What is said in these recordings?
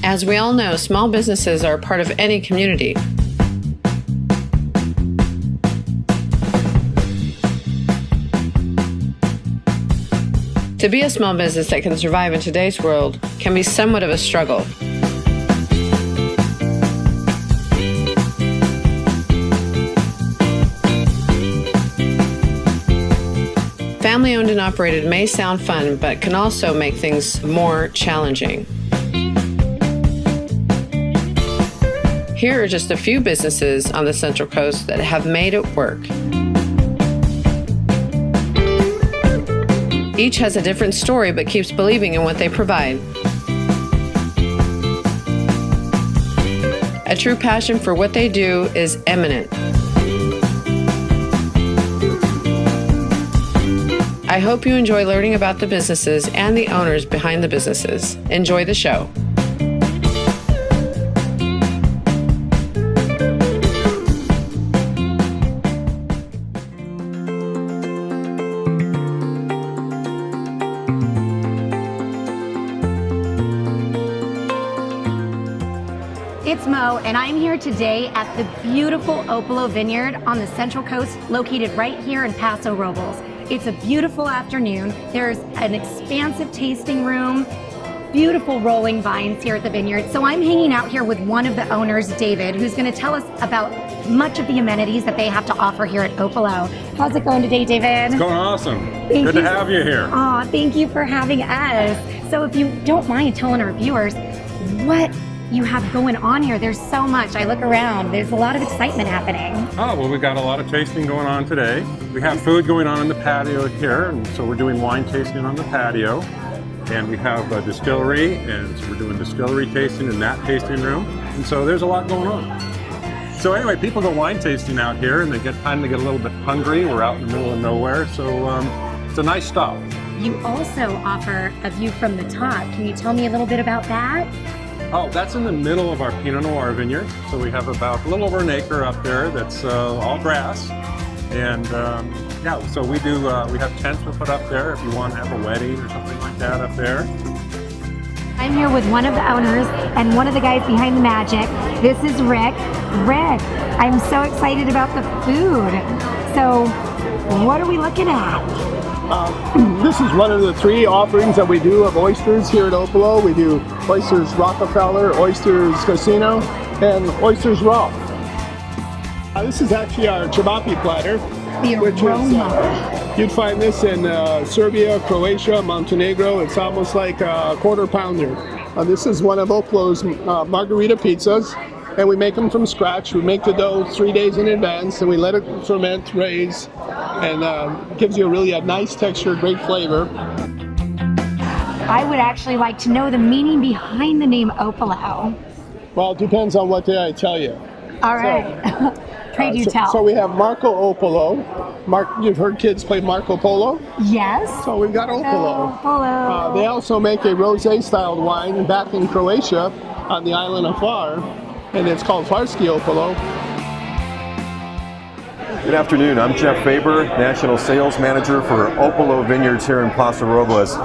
As we all know, small businesses are part of any community. To be a small business that can survive in today's world can be somewhat of a struggle. Family-owned and operated may sound fun, but can also make things more challenging. Here are just a few businesses on the Central Coast that have made it work. Each has a different story, but keeps believing in what they provide. A true passion for what they do is eminent. I hope you enjoy learning about the businesses and the owners behind the businesses. Enjoy the show. It's Mo, and I'm here today at the beautiful Opolo Vineyard on the Central Coast, located right here in Paso Robles. It's a beautiful afternoon. There's an expansive tasting room, beautiful rolling vines here at the vineyard. So I'm hanging out here with one of the owners, David, who's going to tell us about much of the amenities that they have to offer here at Opolo. How's it going today, David? It's going awesome. Good to have you here. Oh, thank you for having us. So if you don't mind telling our viewers what you have going on here. There's so much. I look around. There's a lot of excitement happening. Oh, well, we've got a lot of tasting going on today. We have food going on in the patio here, and so we're doing wine tasting on the patio. And we have a distillery, and so we're doing distillery tasting in that tasting room. And so there's a lot going on. So anyway, people go wine tasting out here, and they get time to get a little bit hungry. We're out in the middle of nowhere, so it's a nice stop. You also offer a view from the top. Can you tell me a little bit about that? Oh, that's in the middle of our Pinot Noir vineyard. So we have about a little over an acre up there that's all grass. And yeah, so we have tents we put up there if you want to have a wedding or something like that up there. I'm here with one of the owners and one of the guys behind the magic. This is Rick. Rick, I'm so excited about the food. So what are we looking at? This is one of the 3 offerings that we do of oysters here at Opolo. We do oysters Rockefeller, oysters Casino, and oysters raw. This is actually our ciabatta platter, which is you'd find this in Serbia, Croatia, Montenegro. It's almost like a quarter pounder. This is one of Opolo's margarita pizzas, and we make them from scratch. We make the dough 3 days in advance, and we let it ferment, raise, and gives you a nice texture, great flavor. I would actually like to know the meaning behind the name Opolo. Well, it depends on what day I tell you. All right. So, pray do tell. So we have Marco Opolo. You've heard kids play Marco Polo? Yes. So we've got Opolo. Opolo. They also make a rosé styled wine back in Croatia on the island of Hvar, and it's called Farski Opolo. Good afternoon, I'm Jeff Faber, National Sales Manager for Opolo Vineyards here in Paso Robles.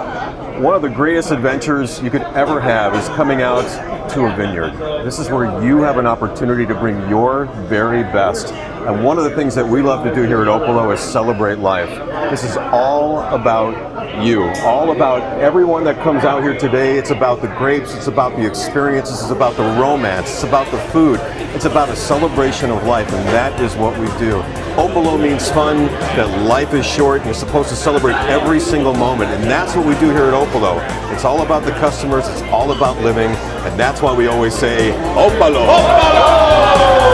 One of the greatest adventures you could ever have is coming out to a vineyard. This is where you have an opportunity to bring your very best. And one of the things that we love to do here at Opolo is celebrate life. This is all about you, all about everyone that comes out here today. It's about the grapes, it's about the experiences, it's about the romance, it's about the food. It's about a celebration of life, and that is what we do. Opolo means fun, that life is short, and you're supposed to celebrate every single moment, and that's what we do here at Opolo. It's all about the customers, it's all about living, and that's why we always say, Opolo! Opolo!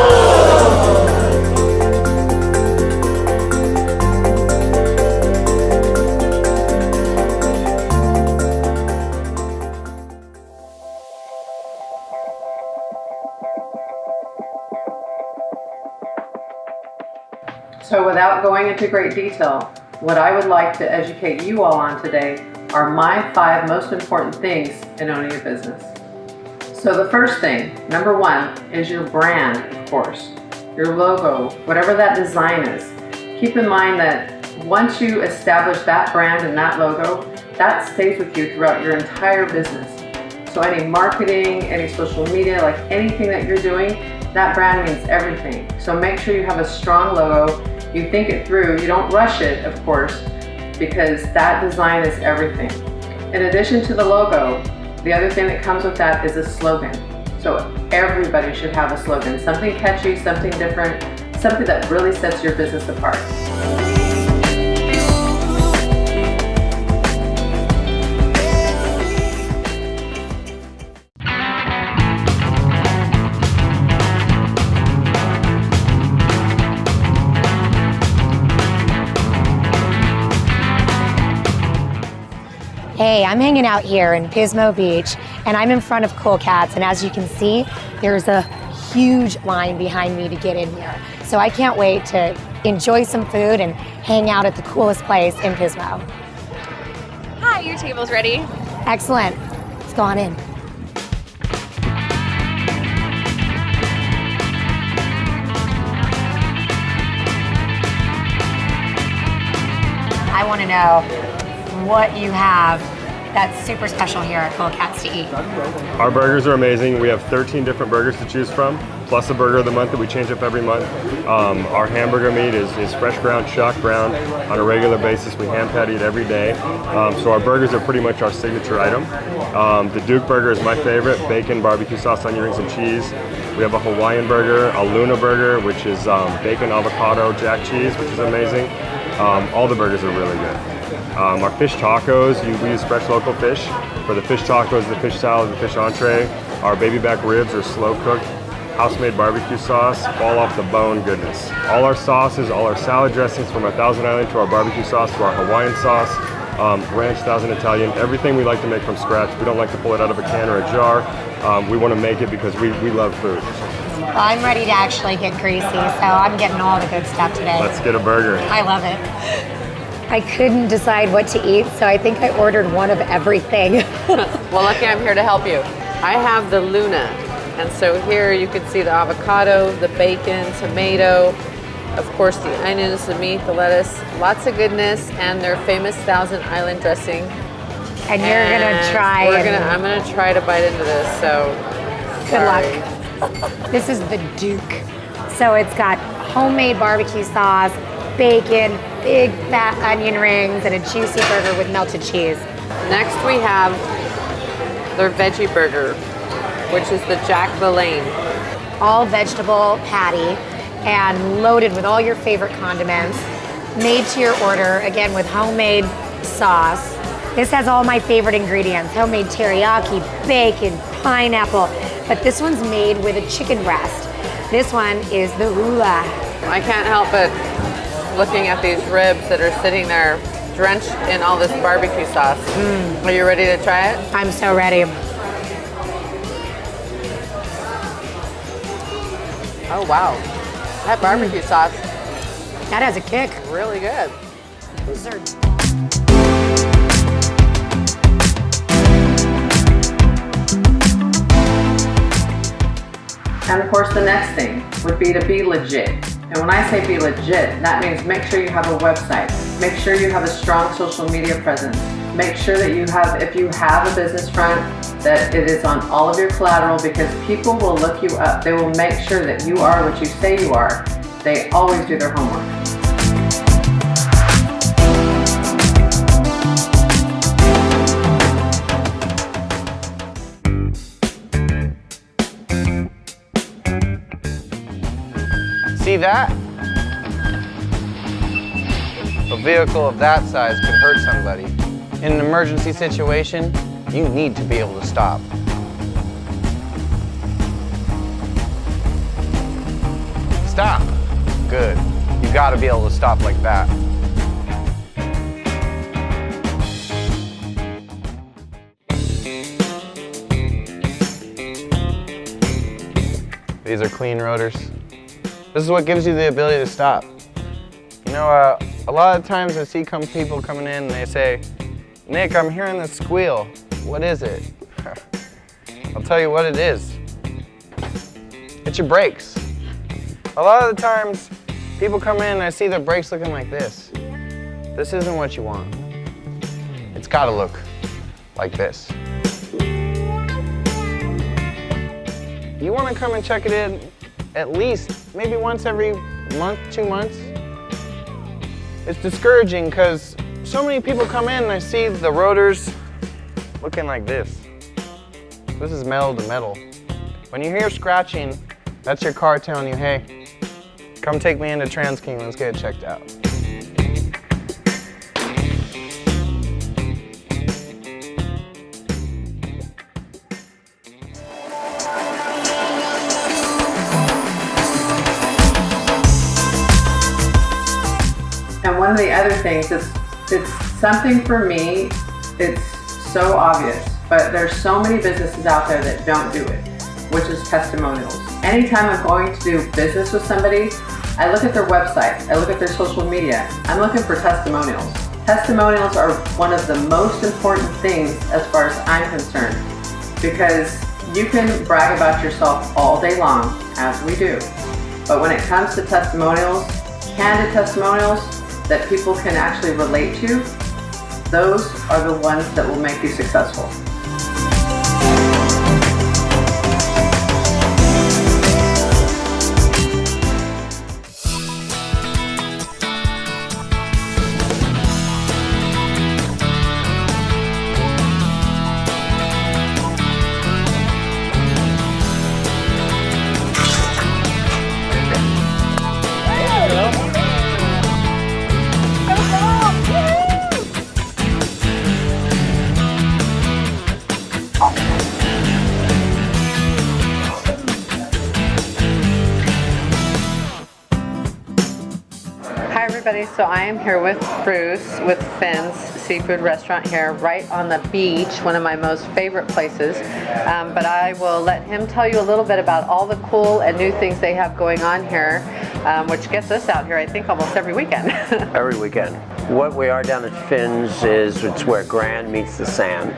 So without going into great detail, what I would like to educate you all on today are my 5 most important things in owning a business. So the first thing, number 1, is your brand, of course. Your logo, whatever that design is. Keep in mind that once you establish that brand and that logo, that stays with you throughout your entire business. So any marketing, any social media, like anything that you're doing, that brand means everything. So make sure you have a strong logo, you think it through, you don't rush it, of course, because that design is everything. In addition to the logo, the other thing that comes with that is a slogan. So everybody should have a slogan, something catchy, something different, something that really sets your business apart. Hey, I'm hanging out here in Pismo Beach, and I'm in front of Cool Cats, and as you can see, there's a huge line behind me to get in here. So I can't wait to enjoy some food and hang out at the coolest place in Pismo. Hi, your table's ready. Excellent. Let's go on in. I want to know what you have that's super special here at Cool Cats to eat. Our burgers are amazing. We have 13 different burgers to choose from, plus a burger of the month that we change up every month. Our hamburger meat is fresh ground, chuck ground on a regular basis. We hand patty it every day. So our burgers are pretty much our signature item. The Duke burger is my favorite, bacon, barbecue sauce, onion rings, and cheese. We have a Hawaiian burger, a Luna burger, which is bacon, avocado, jack cheese, which is amazing. All the burgers are really good. Our fish tacos, we use fresh local fish. For the fish tacos, the fish salad, the fish entree. Our baby back ribs are slow cooked, house-made barbecue sauce, fall off the bone goodness. All our sauces, all our salad dressings, from our Thousand Island to our barbecue sauce to our Hawaiian sauce, ranch, Thousand Italian, everything we like to make from scratch. We don't like to pull it out of a can or a jar. We want to make it because we love food. Well, I'm ready to actually get greasy, so I'm getting all the good stuff today. Let's get a burger. I love it. I couldn't decide what to eat, so I think I ordered one of everything. Well, lucky I'm here to help you. I have the Luna, and so here you can see the avocado, the bacon, tomato, of course the onions, the meat, the lettuce, lots of goodness, and their famous Thousand Island dressing. And you're gonna try. I'm gonna try to bite into this. So good luck. This is the Duke. So it's got homemade barbecue sauce, bacon, big fat onion rings, and a juicy burger with melted cheese. Next we have their veggie burger, which is the Jack Valane. All vegetable patty and loaded with all your favorite condiments, made to your order, again with homemade sauce. This has all my favorite ingredients, homemade teriyaki, bacon, pineapple, but this one's made with a chicken breast. This one is the hula. I can't help but looking at these ribs that are sitting there drenched in all this barbecue sauce. Are you ready to try it? I'm so ready. Oh wow, that barbecue sauce, That has a kick. really good. Dessert. And of course the next thing would be to be legit. And when I say be legit, that means make sure you have a website. Make sure you have a strong social media presence. Make sure that you have, if you have a business front, that it is on all of your collateral, because people will look you up. They will make sure that you are what you say you are. They always do their homework. See that? A vehicle of that size could hurt somebody. In an emergency situation, you need to be able to stop. Stop. Good. You gotta be able to stop like that. These are clean rotors. This is what gives you the ability to stop. You know, a lot of times I see people coming in and they say, Nick, I'm hearing this squeal. What is it? I'll tell you what it is. It's your brakes. A lot of the times people come in and I see their brakes looking like this. This isn't what you want. It's gotta look like this. you want to come and check it in at least maybe once every month, 2 months. It's discouraging because so many people come in and I see the rotors looking like this. This is metal to metal. When you hear scratching, that's your car telling you, hey, come take me into Trans King, let's get it checked out. And one of the other things is, it's something for me, it's so obvious, but there's so many businesses out there that don't do it, which is testimonials. Anytime I'm going to do business with somebody, I look at their website, I look at their social media, I'm looking for testimonials. Testimonials are one of the most important things as far as I'm concerned, because you can brag about yourself all day long, as we do, but when it comes to testimonials, candid testimonials that people can actually relate to, those are the ones that will make you successful. Hi everybody, so I am here with Bruce with Finn's Seafood Restaurant here right on the beach, one of my most favorite places. But I will let him tell you a little bit about all the cool and new things they have going on here, which gets us out here I think almost every weekend. Every weekend. What we are down at Finn's is it's where Grand meets the sand.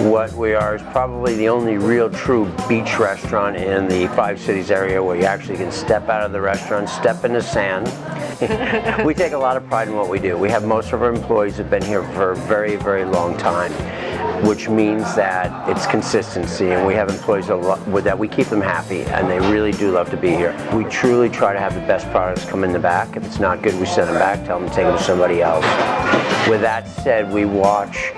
What we are is probably the only real true beach restaurant in the 5 cities area where you actually can step out of the restaurant, step in the sand. We take a lot of pride in what we do. We have most of our employees have been here for a very, very long time, which means that it's consistency, and we have employees that we keep them happy, and they really do love to be here. We truly try to have the best products come in the back. If it's not good, we send them back, tell them to take them to somebody else. With that said, we watch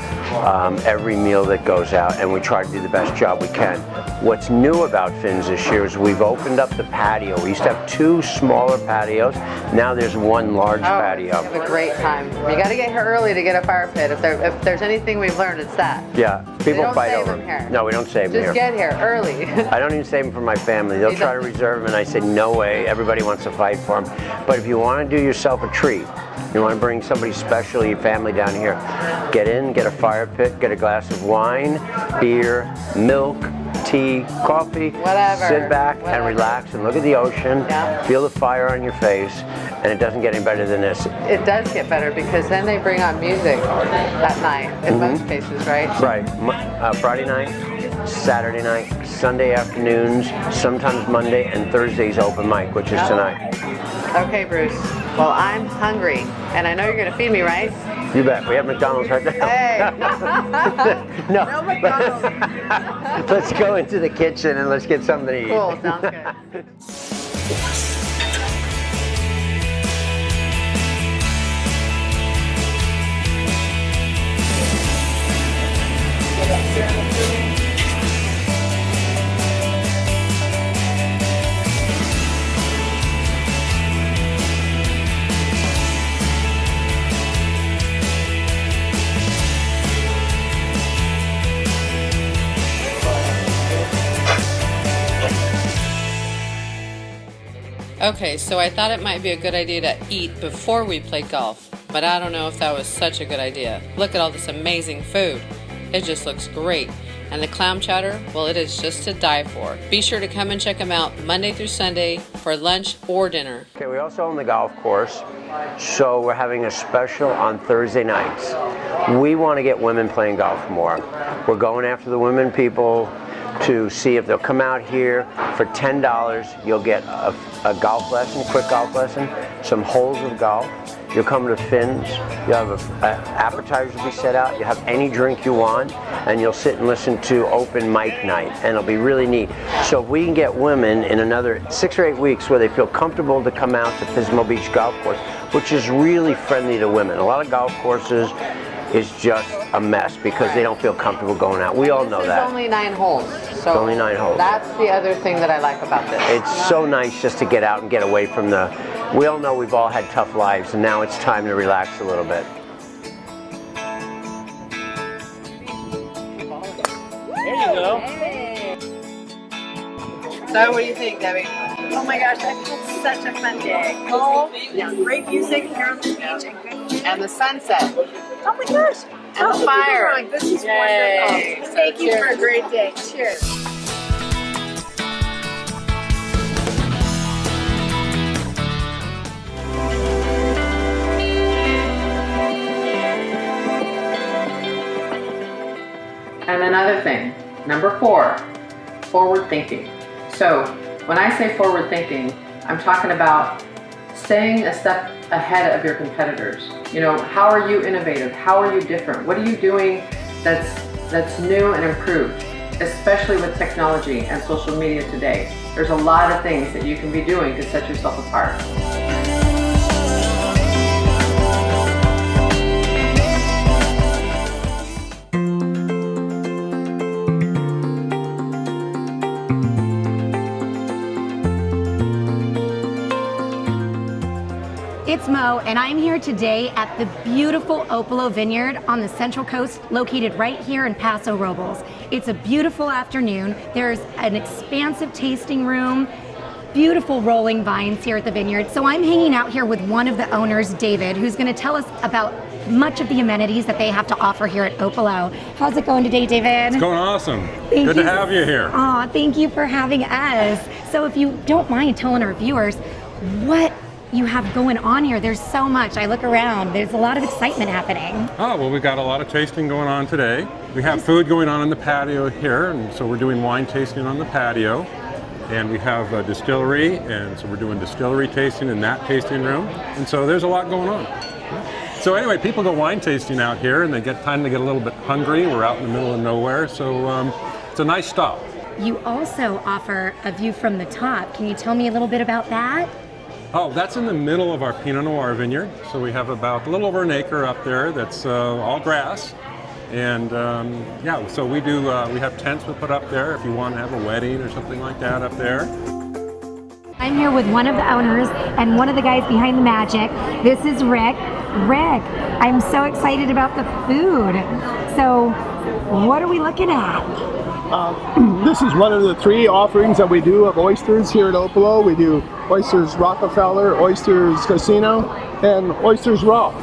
every meal that goes out, and we try to do the best job we can. What's new about Finn's this year is we've opened up the patio. We used to have 2 smaller patios. Now there's 1 large patio. Have a great time. You got to get here early to get a fire pit. If there's anything we've learned, it's that. Yeah, people fight over them here. No, we don't save them here. Just get here early. I don't even save them for my family. They'll try to reserve them, and I say, no way. Everybody wants to fight for them. But if you want to do yourself a treat, you want to bring somebody special, your family down here, get in, get a fire pit, get a glass of wine, beer, milk, tea, coffee, whatever, sit back and relax and look at the ocean, feel the fire on your face, and it doesn't get any better than this. It does get better because then they bring on music at night in most cases, right? Right. Friday night, Saturday night, Sunday afternoons, sometimes Monday, and Thursday's open mic, which is tonight. Okay, Bruce. Well, I'm hungry, and I know you're going to feed me, right? You bet. We have McDonald's right now. Hey! No McDonald's. Let's go into the kitchen and let's get something to eat. Cool, sounds good. Okay, so I thought it might be a good idea to eat before we play golf, but I don't know if that was such a good idea. Look at all this amazing food. It just looks great. And the clam chowder, well, it is just to die for. Be sure to come and check them out Monday through Sunday for lunch or dinner. Okay, we also own the golf course, so we're having a special on Thursday nights. We want to get women playing golf more. We're going after the women people to see if they'll come out here. For $10, you'll get a golf lesson, quick golf lesson, some holes of golf. You'll come to Finn's, you'll have appetizers will be set out, you'll have any drink you want, and you'll sit and listen to open mic night, and it'll be really neat. So if we can get women in another 6 or 8 weeks where they feel comfortable to come out to Pismo Beach Golf Course, which is really friendly to women. A lot of golf courses is just a mess because they don't feel comfortable going out. We all know that. It's only 9 holes. So It's only 9 holes. That's the other thing that I like about this. It's so nice just to get out and get away from we all know we've all had tough lives, and now it's time to relax a little bit. There you go. So what do you think, Debbie? Oh my gosh, I had such a fun day. Golf, great music here on the beach, and good food. And the sunset. Oh my gosh. And the fire. This is Yay. wonderful. So Thank you for cheers. a great day. Cheers. And another thing, number 4, forward thinking. So when I say forward thinking, I'm talking about staying a step ahead of your competitors. You know, how are you innovative? How are you different? What are you doing that's new and improved, especially with technology and social media today? There's a lot of things that you can be doing to set yourself apart. It's Mo, and I'm here today at the beautiful Opolo Vineyard on the Central Coast, located right here in Paso Robles. It's a beautiful afternoon. There's an expansive tasting room, beautiful rolling vines here at the vineyard. So I'm hanging out here with one of the owners, David, who's going to tell us about much of the amenities that they have to offer here at Opolo. How's it going today, David? It's going awesome. Thank Good you. to have you here. Aw, thank you for having us. So if you don't mind telling our viewers what you have going on here. There's so much. I look around. There's a lot of excitement happening. Oh, well, we've got a lot of tasting going on today. We have food going on in the patio here, and so we're doing wine tasting on the patio. And we have a distillery, and so we're doing distillery tasting in that tasting room. And so there's a lot going on. So anyway, people go wine tasting out here, and they get time to get a little bit hungry. We're out in the middle of nowhere, so it's a nice stop. You also offer a view from the top. Can you tell me a little bit about that? Oh, that's in the middle of our Pinot Noir vineyard. So we have about a little over an acre up there that's all grass. And yeah, so we have tents we put up there if you want to have a wedding or something like that up there. I'm here with one of the owners and one of the guys behind the magic. This is Rick. Rick, I'm so excited about the food. So what are we looking at? This is one of the 3 offerings that we do of oysters here at Opolo. We do oysters Rockefeller, oysters Casino, and oysters raw.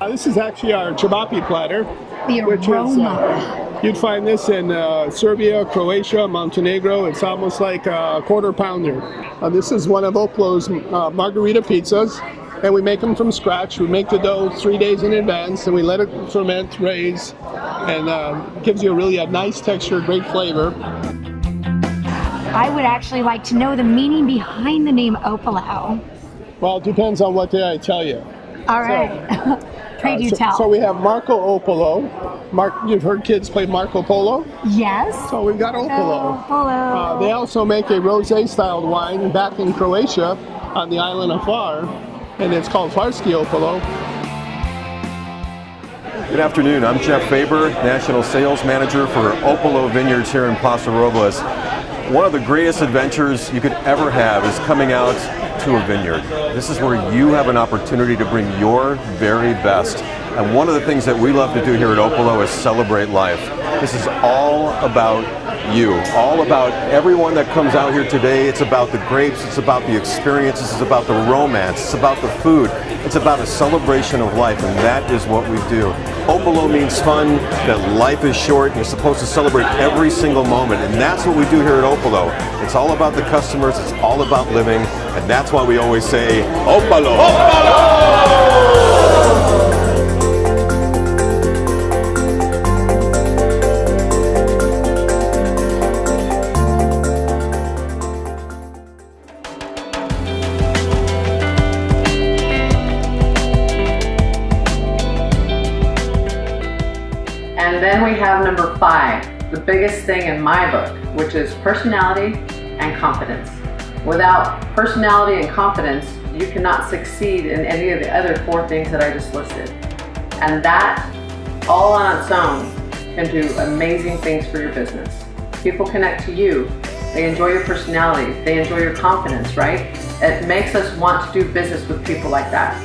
This is actually our ciabatta platter. The aroma. You'd find this in Serbia, Croatia, Montenegro. It's almost like a quarter pounder. This is one of Opolo's margarita pizzas, and we make them from scratch. We make the dough 3 days in advance, and we let it ferment, raise, and gives you a nice texture, great flavor. I would actually like to know the meaning behind the name Opolo. Well, it depends on what day I tell you. All right. Pray do tell. So we have Marco Opolo. You've heard kids play Marco Polo? Yes. So we've got Opolo. Opolo. They also make a rosé styled wine back in Croatia on the island of Far, and it's called Farski Opolo. Good afternoon, I'm Jeff Faber, National Sales Manager for Opolo Vineyards here in Paso Robles. One of the greatest adventures you could ever have is coming out to a vineyard. This is where you have an opportunity to bring your very best. And one of the things that we love to do here at Opolo is celebrate life. This is all about you, all about everyone that comes out here today. It's about the grapes, it's about the experiences, it's about the romance, it's about the food, it's about a celebration of life, and that is what we do. Opolo means fun, that life is short, you're supposed to celebrate every single moment, and that's what we do here at Opolo. It's all about the customers, it's all about living, and that's why we always say, Opolo! Opolo! biggest thing in my book, which is personality and confidence. Without personality and confidence, you cannot succeed in any of the other 4 things that I just listed. And that, all on its own, can do amazing things for your business. People connect to you. They enjoy your personality. They enjoy your confidence, right? It makes us want to do business with people like that.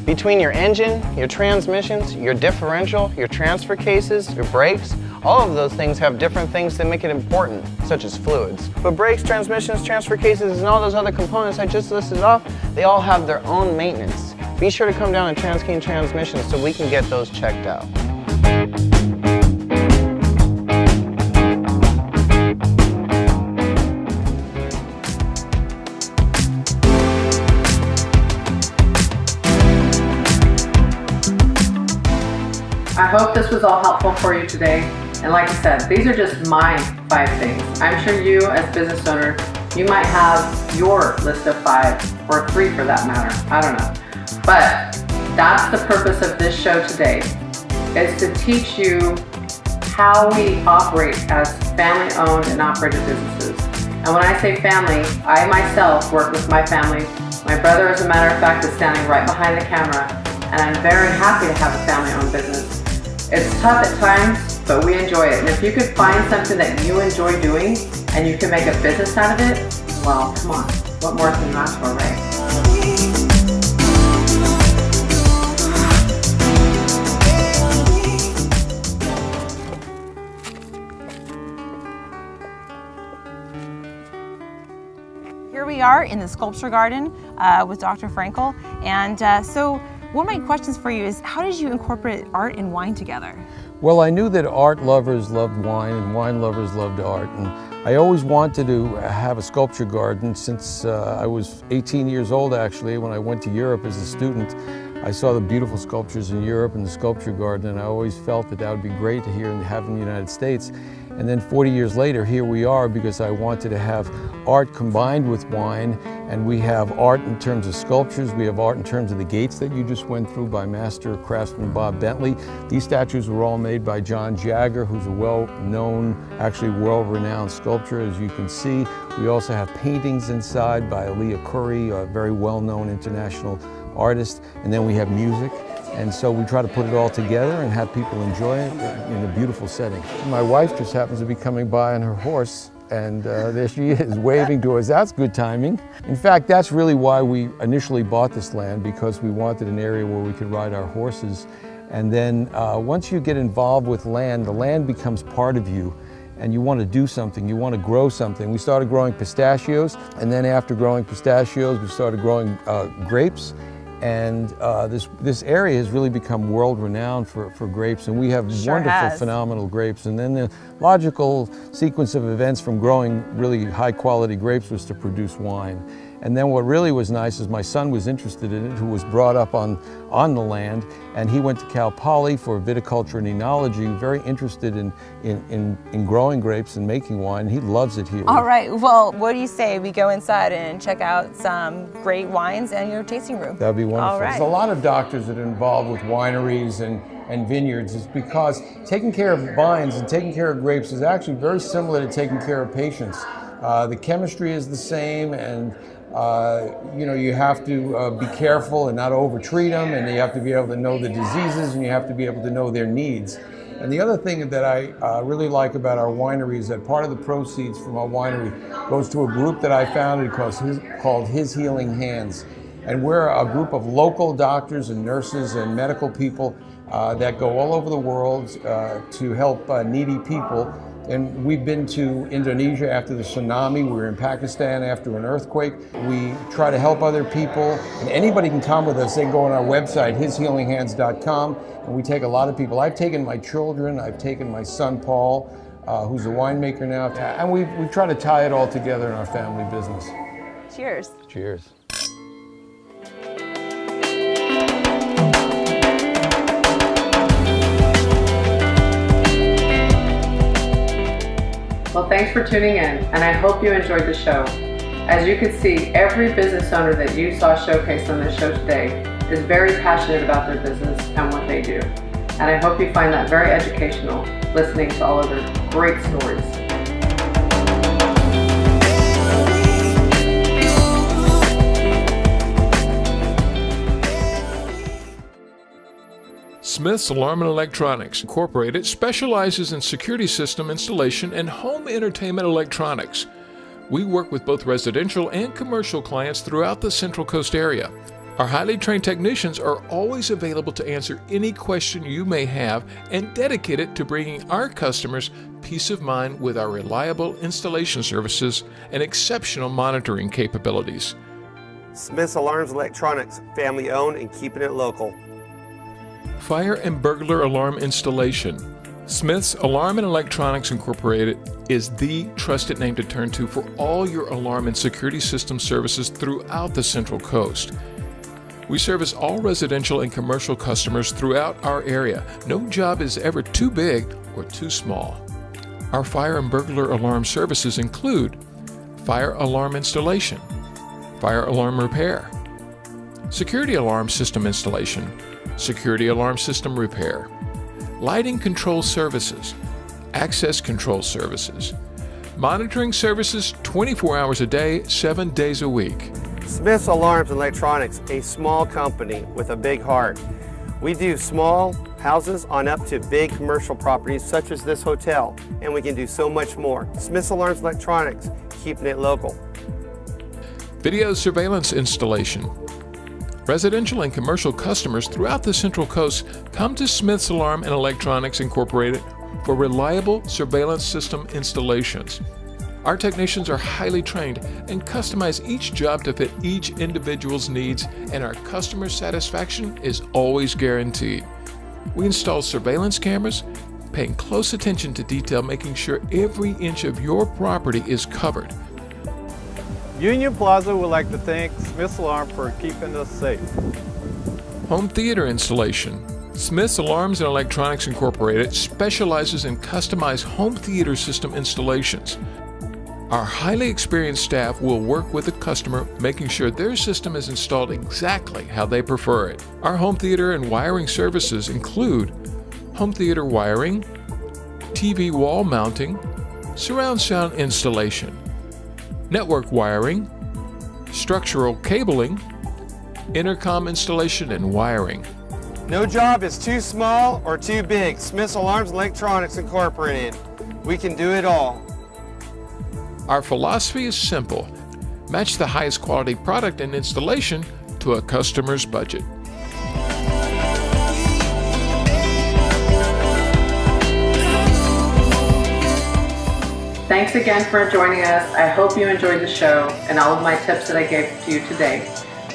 Between your engine, your transmissions, your differential, your transfer cases, your brakes, all of those things have different things that make it important, such as fluids. But brakes, transmissions, transfer cases, and all those other components I just listed off, they all have their own maintenance. Be sure to come down to TransKey Transmissions so we can get those checked out. I hope this was all helpful for you today. And like I said, these are just my 5 things. I'm sure you, as business owner, you might have your list of 5, or 3 for that matter. I don't know. But that's the purpose of this show today, is to teach you how we operate as family-owned and operated businesses. And when I say family, I myself work with my family. My brother, as a matter of fact, is standing right behind the camera, and I'm very happy to have a family-owned business. It's tough at times, but we enjoy it. And if you could find something that you enjoy doing and you can make a business out of it, well, come on. What more can you ask for, right? Here we are in the sculpture garden with Dr. Frankel. And so one of my questions for you is, how did you incorporate art and wine together? Well, I knew that art lovers loved wine and wine lovers loved art. And I always wanted to have a sculpture garden since I was 18 years old, actually. When I went to Europe as a student, I saw the beautiful sculptures in Europe and the sculpture garden, and I always felt that that would be great to hear and have in the United States. And then 40 years later, here we are, because I wanted to have art combined with wine. And we have art in terms of sculptures. We have art in terms of the gates that you just went through by master craftsman Bob Bentley. These statues were all made by John Jagger, who's a well-known, actually world-renowned sculptor, as you can see. We also have paintings inside by Leah Curry, a very well-known international artist. And then we have music. And so we try to put it all together and have people enjoy it in a beautiful setting. My wife just happens to be coming by on her horse, and there she is waving to us. That's good timing. In fact, that's really why we initially bought this land, because we wanted an area where we could ride our horses. And then once you get involved with land, the land becomes part of you, and you want to do something, you want to grow something. We started growing pistachios, and then after growing pistachios, we started growing grapes. And this area has really become world-renowned for grapes, and we have wonderful, phenomenal grapes. And then the logical sequence of events from growing really high-quality grapes was to produce wine. And then what really was nice is my son was interested in it, who was brought up on the land, and he went to Cal Poly for viticulture and enology, very interested in growing grapes and making wine. He loves it here. All right, well, what do you say we go inside and check out some great wines and your tasting room? That'd be wonderful. All right. There's a lot of doctors that are involved with wineries and vineyards. It's because taking care of vines and taking care of grapes is actually very similar to taking care of patients. The chemistry is the same, and you know, you have to be careful and not over-treat them, and you have to be able to know the diseases, and you have to be able to know their needs. And the other thing that I really like about our winery is that part of the proceeds from our winery goes to a group that I founded called His Healing Hands. And we're a group of local doctors and nurses and medical people that go all over the world to help needy people. And we've been to Indonesia after the tsunami. We were in Pakistan after an earthquake. We try to help other people, and anybody can come with us. They can go on our website, hishealinghands.com, and we take a lot of people. I've taken my children, I've taken my son Paul, who's a winemaker now, and we try to tie it all together in our family business. Cheers. Cheers. Well, thanks for tuning in, and I hope you enjoyed the show. As you can see, every business owner that you saw showcased on this show today is very passionate about their business and what they do. And I hope you find that very educational, listening to all of their great stories. Smith's Alarm and Electronics Incorporated specializes in security system installation and home entertainment electronics. We work with both residential and commercial clients throughout the Central Coast area. Our highly trained technicians are always available to answer any question you may have and dedicated to bringing our customers peace of mind with our reliable installation services and exceptional monitoring capabilities. Smith's Alarms Electronics, family owned and keeping it local. Fire and burglar alarm installation. Smith's Alarm and Electronics Incorporated is the trusted name to turn to for all your alarm and security system services throughout the Central Coast. We service all residential and commercial customers throughout our area. No job is ever too big or too small. Our fire and burglar alarm services include fire alarm installation, fire alarm repair, security alarm system installation, security alarm system repair, lighting control services, access control services, monitoring services 24 hours a day, 7 days a week. Smith's Alarms and Electronics, a small company with a big heart. We do small houses on up to big commercial properties such as this hotel, and we can do so much more. Smith's Alarms and Electronics, keeping it local. Video surveillance installation. Residential and commercial customers throughout the Central Coast come to Smith's Alarm and Electronics Incorporated for reliable surveillance system installations. Our technicians are highly trained and customize each job to fit each individual's needs, and our customer satisfaction is always guaranteed. We install surveillance cameras, paying close attention to detail, making sure every inch of your property is covered. Union Plaza would like to thank Smith's Alarm for keeping us safe. Home theater installation. Smith's Alarms and Electronics Incorporated specializes in customized home theater system installations. Our highly experienced staff will work with the customer, making sure their system is installed exactly how they prefer it. Our home theater and wiring services include home theater wiring, TV wall mounting, surround sound installation, network wiring, structural cabling, intercom installation and wiring. No job is too small or too big. Smith's Alarms and Electronics Incorporated. We can do it all. Our philosophy is simple. Match the highest quality product and installation to a customer's budget. Thanks again for joining us. I hope you enjoyed the show and all of my tips that I gave to you today.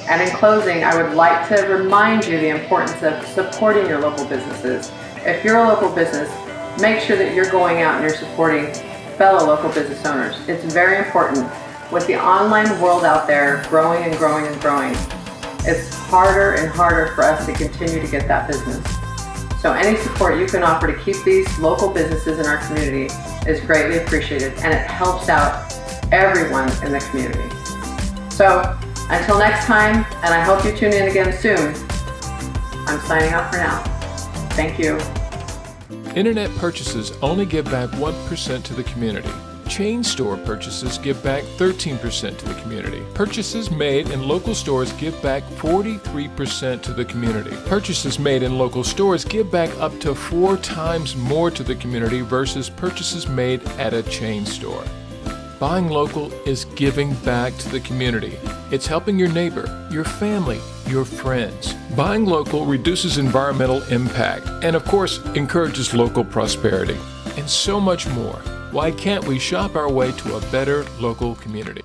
And in closing, I would like to remind you the importance of supporting your local businesses. If you're a local business, make sure that you're going out and you're supporting fellow local business owners. It's very important. With the online world out there growing and growing and growing, it's harder and harder for us to continue to get that business. So any support you can offer to keep these local businesses in our community is greatly appreciated, and it helps out everyone in the community. So until next time, and I hope you tune in again soon, I'm signing off for now. Thank you. Internet purchases only give back 1% to the community. Chain store purchases give back 13% to the community. Purchases made in local stores give back 43% to the community. Purchases made in local stores give back up to 4 times more to the community versus purchases made at a chain store. Buying local is giving back to the community. It's helping your neighbor, your family, your friends. Buying local reduces environmental impact and, of course, encourages local prosperity, and so much more. Why can't we shop our way to a better local community?